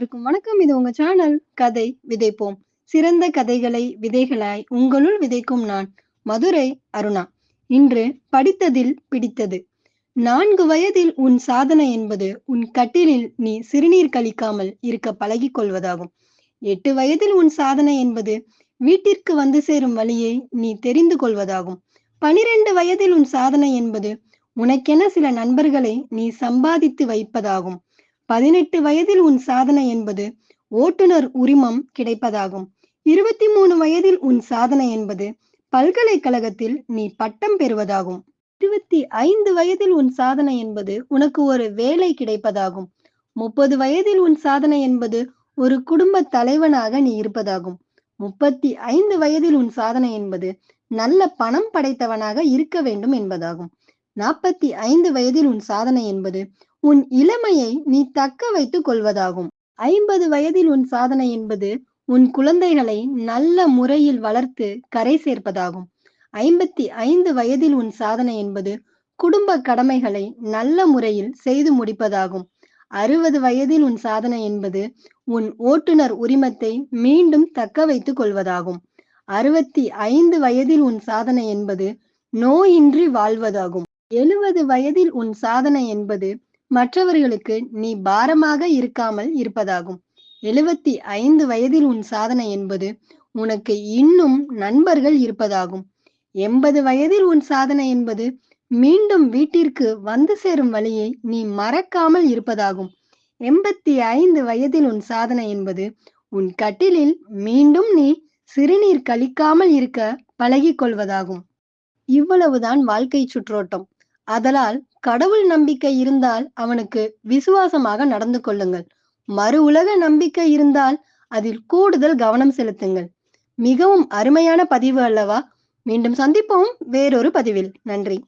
இருக்கும் வணக்கம். இது உங்க சேனல் கதை விதைப்போம். சிறந்த கதைகளை விதைகளாய் உங்களுள் விதைக்கும் நான், மதுரை அருணா. இன்று படித்ததில் பிடித்தது. 4 வயதில் உன் சாதனை என்பது உன் கட்டிலில் நீ சிறுநீர் கழிக்காமல் இருக்க பழகிக் கொள்வதாகும். 8 வயதில் உன் சாதனை என்பது வீட்டிற்கு வந்து சேரும் வழியை நீ தெரிந்து கொள்வதாகும். 12 வயதில் உன் சாதனை என்பது உனக்கென சில நண்பர்களை நீ சம்பாதித்து வைப்பதாகும். 18 வயதில் உன் சாதனை என்பது ஓட்டுநர் உரிமம் கிடைப்பதாகும். 23 வயதில் உன் சாதனை என்பது பல்கலைக்கழகத்தில் நீ பட்டம் பெறுவதாகும். 25 வயதில் உன் சாதனை என்பது உனக்கு ஒரு வேலை கிடைப்பதாகும். 30 வயதில் உன் சாதனை என்பது ஒரு குடும்ப தலைவனாக நீ இருப்பதாகும். 35 வயதில் உன் சாதனை என்பது நல்ல பணம் படைத்தவனாக இருக்க வேண்டும் என்பதாகும். 45 வயதில் உன் சாதனை என்பது உன் இளமையை நீ தக்க வைத்துக் கொள்வதாகும். 50 வயதில் உன் சாதனை என்பது உன் குழந்தைகளை நல்ல முறையில் வளர்த்து கரை சேர்ப்பதாகும். 55 வயதில் உன் சாதனை என்பது குடும்ப கடமைகளை நல்ல முறையில் செய்து முடிப்பதாகும். 60 வயதில் உன் சாதனை என்பது உன் ஓட்டுநர் உரிமத்தை மீண்டும் தக்க வைத்துக் கொள்வதாகும். 65 வயதில் உன் சாதனை என்பது நோயின்றி வாழ்வதாகும். 70 வயதில் உன் சாதனை என்பது மற்றவர்களுக்கு நீ பாரமாக இருக்காமல் இருப்பதாகும். 75 வயதில் உன் சாதனை என்பது உனக்கு இன்னும் நண்பர்கள் இருப்பதாகும். 80 வயதில் உன் சாதனை என்பது மீண்டும் வீட்டிற்கு வந்து சேரும் வழியை நீ மறக்காமல் இருப்பதாகும். 85 வயதில் உன் சாதனை என்பது உன் கட்டிலில் மீண்டும் நீ சிறுநீர் கழிக்காமல் இருக்க பழகிக் கொள்வதாகும். இவ்வளவுதான் வாழ்க்கை சுற்றோட்டம். அதலால் கடவுள் நம்பிக்கை இருந்தால் அவனுக்கு விசுவாசமாக நடந்து கொள்ளுங்கள். மறு உலக நம்பிக்கை இருந்தால் அதில் கூடுதல் கவனம் செலுத்துங்கள். மிகவும் அருமையான பதிவு அல்லவா? மீண்டும் சந்திப்போம் வேறொரு பதிவில். நன்றி.